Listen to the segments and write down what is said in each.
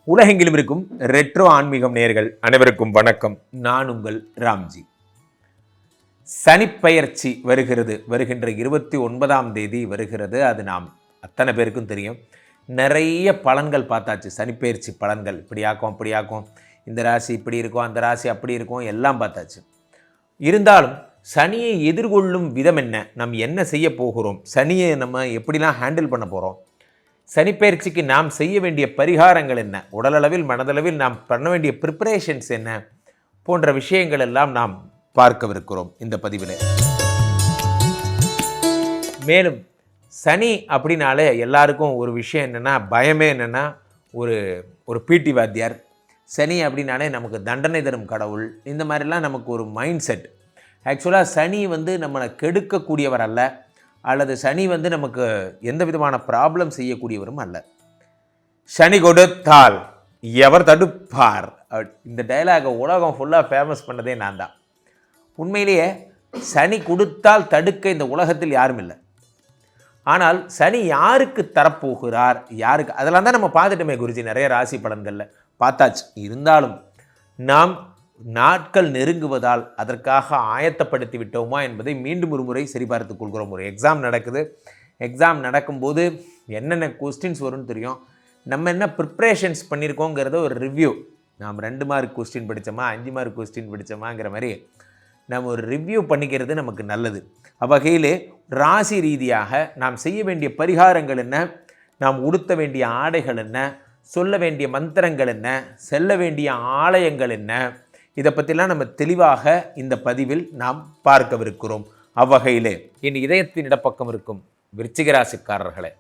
உலகெங்கிலும் இருக்கும் ரெட்ரோ ஆன்மீகம் நேயர்கள் அனைவருக்கும் வணக்கம். நான் உங்கள் ராம்ஜி. சனிப்பெயர்ச்சி வருகின்ற 29ஆம் தேதி வருகிறது. அது நாம் அத்தனை பேருக்கும் தெரியும். நிறைய பலன்கள் பார்த்தாச்சு. சனிப்பெயர்ச்சி பலன்கள் இப்படியாக்கும் அப்படியாக்கும், இந்த ராசி இப்படி இருக்கும், அந்த ராசி அப்படி இருக்கும், எல்லாம் பார்த்தாச்சு. இருந்தாலும் சனியை எதிர்கொள்ளும் விதம் என்ன, நம்ம என்ன செய்ய போகிறோம், சனியை நம்ம எப்படிலாம் ஹேண்டில் பண்ண போகிறோம், சனிப்பெயர்ச்சிக்கு நாம் செய்ய வேண்டிய பரிகாரங்கள் என்ன, உடலளவில் மனதளவில் நாம் பண்ண வேண்டிய ப்ரிப்பரேஷன்ஸ் என்ன போன்ற விஷயங்கள் எல்லாம் நாம் பார்க்கவிருக்கிறோம் இந்த பதிவில். மேலும் சனி அப்படின்னாலே எல்லாருக்கும் ஒரு விஷயம் என்னென்னா, பயமே என்னென்னா, ஒரு பிடி வாத்தியார், சனி அப்படின்னாலே நமக்கு தண்டனை தரும் கடவுள், இந்த மாதிரிலாம் நமக்கு ஒரு மைண்ட் செட். ஆக்சுவலாக சனி நம்மளை கெடுக்கக்கூடியவர் அல்ல, அல்லது சனி நமக்கு எந்த விதமான ப்ராப்ளம் செய்யக்கூடியவரும் அல்ல. சனி கொடுத்தால் எவர் தடுப்பார், இந்த டைலாகை உலகம் ஃபுல்லாக ஃபேமஸ் பண்ணதே நான் தான். உண்மையிலேயே சனி கொடுத்தால் தடுக்க இந்த உலகத்தில் யாரும் இல்லை. ஆனால் சனி யாருக்கு தரப்போகிறார், யாருக்கு, அதெல்லாம் தான் நம்ம பார்த்துட்டோமே குருஜி, நிறைய ராசி பலன்களில் பார்த்தாச்சு. இருந்தாலும் நாம் நாட்கள் நெருங்குவதால் அதற்காக ஆயத்தப்படுத்தி விட்டோமா என்பதை மீண்டும் ஒரு முறை சரிபார்த்துக் கொள்கிறோம். ஒரு எக்ஸாம் நடக்குது, எக்ஸாம் நடக்கும்போது என்னென்ன கொஸ்டின்ஸ் வரும்னு தெரியும், நம்ம என்ன ப்ரிப்ரேஷன்ஸ் பண்ணியிருக்கோங்கிறத ஒரு ரிவ்யூ. நாம் 2 மார்க் கொஸ்டின் படித்தோமா, 5 மார்க் கொஸ்டின் படித்தோமாங்கிற மாதிரி நம்ம ஒரு ரிவ்யூ பண்ணிக்கிறது நமக்கு நல்லது. அவ்வகையிலே ராசி ரீதியாக நாம் செய்ய வேண்டிய பரிகாரங்கள் என்ன, நாம் உடுத்த வேண்டிய ஆடைகள் என்ன, சொல்ல வேண்டிய மந்திரங்கள் என்ன, செல்ல வேண்டிய ஆலயங்கள் என்ன, இதை பற்றிலாம் நம்ம தெளிவாக இந்த பதிவில் நாம் பார்க்கவிருக்கிறோம். அவ்வகையிலே என் இதயத்தின் இடப்பக்கம் இருக்கும் விருச்சிகராசிக்காரர்களே,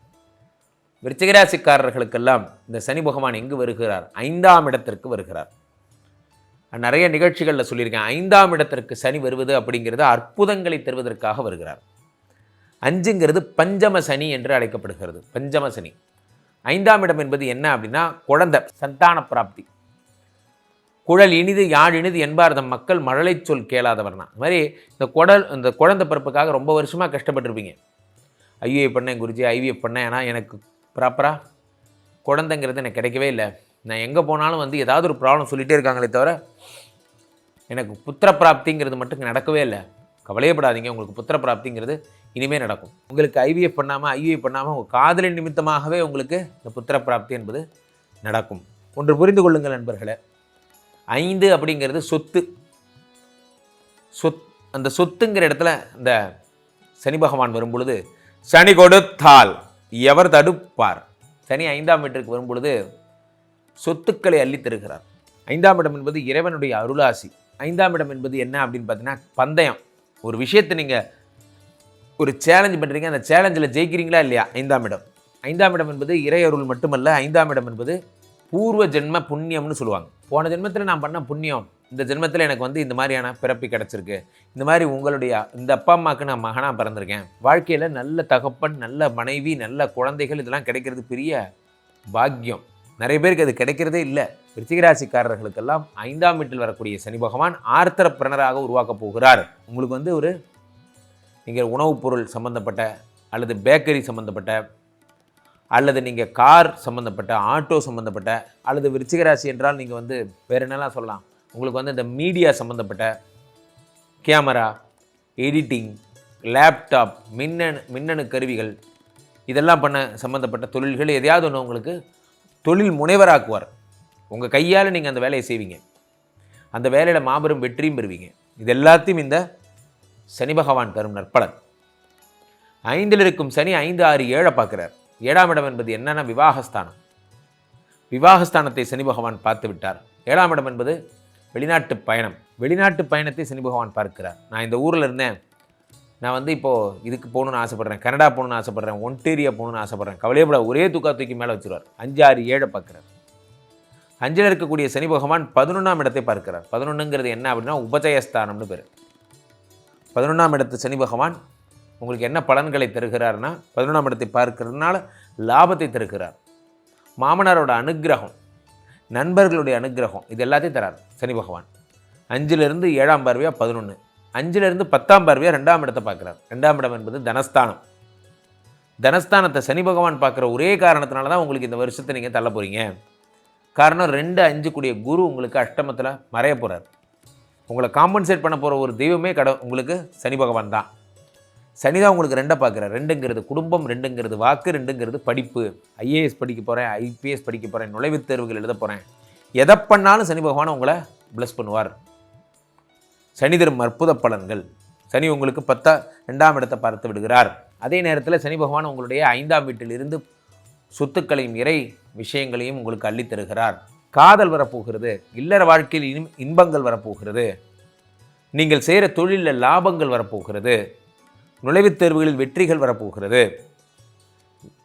விருச்சிகராசிக்காரர்களுக்கெல்லாம் இந்த சனி பகவான் எங்கு வருகிறார், 5ஆம் இடத்திற்கு வருகிறார். நிறைய நிகழ்ச்சிகளில் சொல்லியிருக்கேன், 5ஆம் இடத்திற்கு சனி வருவது அப்படிங்கிறது அற்புதங்களை தருவதற்காக வருகிறார். 5ங்கிறது பஞ்சம சனி என்று அழைக்கப்படுகிறது. பஞ்சம சனி. 5ஆம் இடம் என்பது என்ன அப்படின்னா, குழந்தை, சந்தான பிராப்தி. குழல் இனிது யாழ் இனிது என்பார் தம் மக்கள் மழலை சொல் கேளாதவர்னா. அது மாதிரி இந்த குழந்தை பிறப்புக்காக ரொம்ப வருஷமாக கஷ்டப்பட்டுருப்பீங்க. ஐவிஎஃப் பண்ணேன் குருஜி, ஐவிஎஃப் பண்ணேன், ஆனால் எனக்கு ப்ராப்பராக குழந்தைங்கிறது எனக்கு கிடைக்கவே இல்லை. நான் எங்கே போனாலும் ஏதாவது ஒரு ப்ராப்ளம் சொல்லிகிட்டே இருக்காங்களே தவிர எனக்கு புத்திர பிராப்திங்கிறது மட்டும் நடக்கவே இல்லை. கவலையப்படாதீங்க, உங்களுக்கு புத்திர பிராப்திங்கிறது இனிமேல் நடக்கும். உங்களுக்கு ஐவிஎஃப் பண்ணாமல் உங்கள் காதலின் நிமித்தமாகவே உங்களுக்கு இந்த புத்திர பிராப்தி என்பது நடக்கும். ஒன்று புரிந்து கொள்ளுங்கள் நண்பர்களே, 5 அப்படிங்கிறது சொத்து. அந்த சொத்துங்கிற இடத்துல இந்த சனி பகவான் வரும் பொழுது, சனி கொடுத்தால் எவர் தடுப்பார். சனி 5ஆம் வீட்டிற்கு வரும் பொழுது சொத்துக்களை அள்ளி தருகிறார். 5ஆம் இடம் என்பது இறைவனுடைய அருளாசி. 5ஆம் இடம் என்பது என்ன அப்படின்னு பார்த்தீங்கன்னா, பந்தயம். ஒரு விஷயத்தை நீங்கள் ஒரு சேலஞ்ச் பண்ணுறீங்க, அந்த சேலஞ்சில் ஜெயிக்கிறீங்களா இல்லையா, 5ஆம் இடம். 5ஆம் இடம் என்பது இறை அருள் மட்டுமல்ல, 5ஆம் இடம் என்பது பூர்வ ஜென்ம புண்ணியம்னு சொல்லுவாங்க. போன ஜென்மத்தில் நான் பண்ண புண்ணியம், இந்த ஜென்மத்தில் எனக்கு இந்த மாதிரியான பிறப்பி கிடச்சிருக்கு, இந்த மாதிரி உங்களுடைய இந்த அப்பா அம்மாவுக்கு நான் மகனாக பிறந்திருக்கேன், வாழ்க்கையில் நல்ல தகப்பன், நல்ல மனைவி, நல்ல குழந்தைகள், இதெல்லாம் கிடைக்கிறது பெரிய பாக்கியம். நிறைய பேருக்கு அது கிடைக்கிறதே இல்லை. விருச்சிகராசிக்காரர்களுக்கெல்லாம் 5ஆம் வீட்டில் வரக்கூடிய சனி பகவான் ஆர்த்தரப்பிரணராக உருவாக்கப் போகிறார். உங்களுக்கு நீங்கள் உணவுப் பொருள் சம்மந்தப்பட்ட, அல்லது பேக்கரி சம்மந்தப்பட்ட, அல்லது நீங்கள் கார் சம்மந்தப்பட்ட, ஆட்டோ சம்மந்தப்பட்ட, அல்லது விருச்சிகராசி என்றால் நீங்கள் வேறு என்னெல்லாம் சொல்லலாம், உங்களுக்கு இந்த மீடியா சம்மந்தப்பட்ட, கேமரா, எடிட்டிங், லேப்டாப், மின்னணு கருவிகள், இதெல்லாம் பண்ண சம்மந்தப்பட்ட தொழில்கள், எதையாவது ஒன்று உங்களுக்கு தொழில் முனைவராக்குவார். உங்கள் கையால் நீங்கள் அந்த வேலையை செய்வீங்க, அந்த வேலையில் மாபெரும் வெற்றியும் பெறுவீங்க. இது எல்லாத்தையும் இந்த சனி பகவான் தரும் நற்பலன். 5இல் இருக்கும் சனி 5, 6, 7 பார்க்குறார். 7ஆம் இடம் என்பது என்னென்னா விவாகஸ்தானம். விவாகஸ்தானத்தை சனி பகவான் பார்த்து விட்டார். 7ஆம் இடம் என்பது வெளிநாட்டு பயணம். வெளிநாட்டு பயணத்தை சனி பகவான் பார்க்கிறார். நான் இந்த ஊரில் இருந்தேன், நான் இப்போது இதுக்கு போகணுன்னு ஆசைப்பட்றேன், கனடா போகணுன்னு ஆசைப்பட்றேன், ஒன்டேரியா போகணுன்னு ஆசைப்பட்றேன், கவலையப்பட ஒரே தூக்கி மேலே வச்சுருவார். 5, 6, 7 பார்க்குறார். 5இல் இருக்கக்கூடிய சனி பகவான் 11ஆம் இடத்தை பார்க்கிறார். 11ங்கிறது என்ன அப்படின்னா உபஜயஸ்தானம்னு பேர். 11ஆம் இடத்து சனி பகவான் உங்களுக்கு என்ன பலன்களை தருகிறார்னா, 11ஆம் இடத்தை பார்க்கறதுனால லாபத்தை தருகிறார். மாமனாரோட அனுகிரகம், நண்பர்களுடைய அனுகிரகம், இது எல்லாத்தையும் தரார் சனி பகவான். 5லிருந்து 7ஆம் பார்வையாக 11, 5லிருந்து 10ஆம் பார்வையாக 2ஆம் இடத்தை பார்க்குறார். 2ஆம் இடம் என்பது தனஸ்தானம். தனஸ்தானத்தை சனி பகவான் பார்க்குற ஒரே காரணத்தினால தான் உங்களுக்கு இந்த வருஷத்தை நீங்கள் தள்ள போகிறீங்க. காரணம் 2-5 கூடிய குரு உங்களுக்கு அஷ்டமத்தில் மறைய போகிறார். உங்களை காம்பன்சேட் பண்ண போகிற ஒரு தெய்வமே உங்களுக்கு சனி பகவான் தான். சனி தான் உங்களுக்கு 2 பார்க்குறார். 2ங்கிறது குடும்பம், 2ங்கிறது வாக்கு, 2ங்கிறது படிப்பு. ஐஏஎஸ் படிக்க போகிறேன், ஐபிஎஸ் படிக்க போகிறேன், நுழைவுத் தேர்வுகள் எழுத போகிறேன், எதை பண்ணாலும் சனி பகவான் உங்களை ப்ளஸ் பண்ணுவார். சனி தரும் அற்புத பலன்கள். சனி உங்களுக்கு 2ஆம் இடத்தை பார்த்து விடுகிறார். அதே நேரத்தில் சனி பகவான் உங்களுடைய 5ஆம் வீட்டிலிருந்து சொத்துக்களையும் இறை விஷயங்களையும் உங்களுக்கு அள்ளித் தருகிறார். காதல் வரப்போகிறது, இல்லற வாழ்க்கையில் இன்பங்கள் வரப்போகிறது, நீங்கள் செய்கிற தொழிலில் லாபங்கள் வரப்போகிறது, நுழைவுத் தேர்வுகளில் வெற்றிகள் வரப்போகிறது.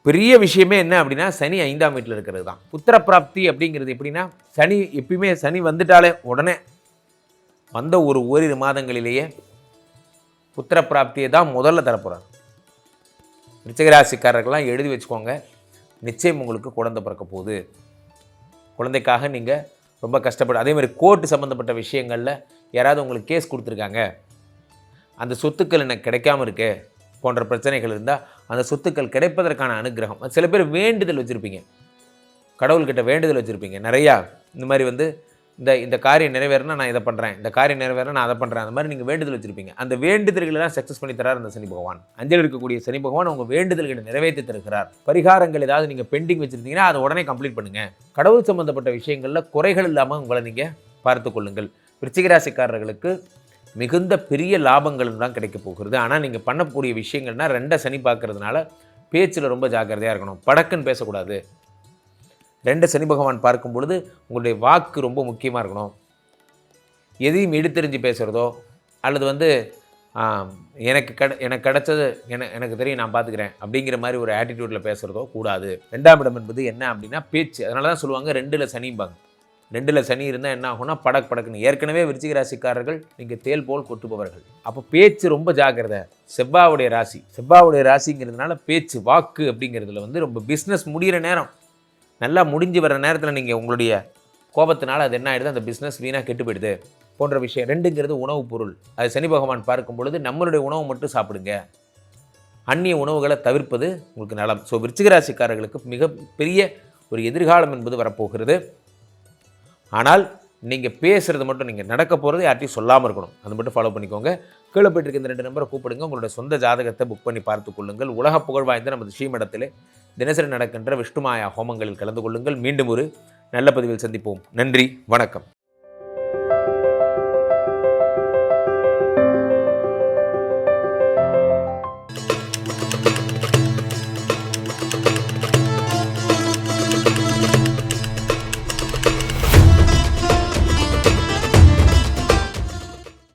பெரிய விஷயமே என்ன அப்படின்னா சனி 5ஆம் வீட்டில் இருக்கிறது தான். புத்திர பிராப்தி அப்படிங்கிறது எப்படின்னா சனி எப்பயுமே சனி வந்துட்டாலே உடனே வந்த ஓரிரு மாதங்களிலேயே புத்திர பிராப்தியை தான் முதல்ல தரப்போகிறார். விருச்சிகராசிக்காரர்கள்லாம் எழுதி வச்சுக்கோங்க, நிச்சயம் உங்களுக்கு குழந்தை பிறக்க போகுது. குழந்தைக்காக நீங்கள் ரொம்ப கஷ்டப்படு. அதே மாதிரி கோர்ட்டு சம்மந்தப்பட்ட விஷயங்களில் யாராவது உங்களுக்கு கேஸ் கொடுத்துருக்காங்க, அந்த சொத்துக்கள் எனக்கு கிடைக்காம இருக்கு போன்ற பிரச்சனைகள் இருந்தால் அந்த சொத்துக்கள் கிடைப்பதற்கான அனுகிரகம். சில பேர் வேண்டுதல் வச்சுருப்பீங்க, கடவுள்கிட்ட வேண்டுதல் வச்சுருப்பீங்க நிறையா. இந்த மாதிரி இந்த காரியம் நிறைவேறினா நான் இதை பண்ணுறேன், இந்த காரியம் நிறைவேறினா நான் அதை பண்ணுறேன், அந்த மாதிரி நீங்கள் வேண்டுதல் வச்சுருப்பீங்க. அந்த வேண்டுதல்களெல்லாம் சக்ஸஸ் பண்ணி தரார் அந்த சனி பகவான். அஞ்சல் இருக்கக்கூடிய சனி பகவான் உங்கள் வேண்டுதல்களை நிறைவேற்றி தருகிறார். பரிகாரங்கள் ஏதாவது நீங்கள் பெண்டிங் வச்சுருந்தீங்கன்னா அதை உடனே கம்ப்ளீட் பண்ணுங்கள். கடவுள் சம்மந்தப்பட்ட விஷயங்களில் குறைகள் இல்லாமல் உங்களை நீங்கள் பார்த்து கொள்ளுங்கள். விருச்சிகராசிக்காரர்களுக்கு மிகுந்த பெரிய லாபங்களும் தான் கிடைக்க போகிறது. ஆனால் நீங்கள் பண்ணக்கூடிய விஷயங்கள்னால் 2 சனி பார்க்கறதுனால பேச்சில் ரொம்ப ஜாக்கிரதையாக இருக்கணும். படக்குன்னு பேசக்கூடாது. 2 சனி பகவான் பார்க்கும் பொழுது உங்களுடைய வாக்கு ரொம்ப முக்கியமாக இருக்கணும். எதையும் எடுத்தெறிஞ்சு பேசுகிறதோ அல்லது எனக்கு கிடைச்சது எனக்கு தெரியும் நான் பார்த்துக்கிறேன் அப்படிங்கிற மாதிரி ஒரு ஆட்டிடியூடில் பேசுகிறதோ கூடாது. 2ஆம் இடம் என்பது என்ன அப்படின்னா பேச்சு. அதனால தான் சொல்லுவாங்க 2ல் சனிம்பாங்க. 2ல் சனி இருந்தால் என்ன ஆகும்னா படக்குன்னு. ஏற்கனவே விருச்சிக ராசிக்காரர்கள் நீங்கள் தேல் போல் கொட்டுபவர்கள். அப்போ பேச்சு ரொம்ப ஜாக்கிரதை. செவ்வாவுடைய ராசிங்கிறதுனால பேச்சு வாக்கு அப்படிங்கிறதுல ரொம்ப பிஸ்னஸ் முடிகிற நேரம், நல்லா முடிஞ்சு வர நேரத்தில் நீங்கள் உங்களுடைய கோபத்தினால அது என்ன ஆகிடுது, அந்த பிஸ்னஸ் வீணாக கெட்டு போயிடுது போன்ற விஷயம். 2ங்கிறது உணவுப் பொருள். அது சனி பகவான் பார்க்கும் பொழுது நம்மளுடைய உணவு மட்டும் சாப்பிடுங்க, அந்நிய உணவுகளை தவிர்ப்பது உங்களுக்கு நலம். ஸோ விருச்சிகராசிக்காரர்களுக்கு மிகப்பெரிய ஒரு எதிர்காலம் என்பது வரப்போகிறது. ஆனால் நீங்கள் பேசுகிறது மட்டும், நீங்கள் நடக்க போகிறது யார்ட்டையும் சொல்லாமல் இருக்கணும். அது மட்டும் ஃபாலோ பண்ணிக்கோங்க. கீழே போய்ட்டு இருக்க இந்த 2 நம்பரை கூப்பிடுங்க. உங்களுடைய சொந்த ஜாதகத்தை புக் பண்ணி பார்த்து கொள்ளுங்கள். உலக புகழ் வாய்ந்த நமது ஸ்ரீமடத்திலே தினசரி நடக்கின்ற விஷ்ணுமாயா ஹோமங்களில் கலந்து கொள்ளுங்கள். மீண்டும் ஒரு நல்ல பதிவில் சந்திப்போம். நன்றி, வணக்கம்.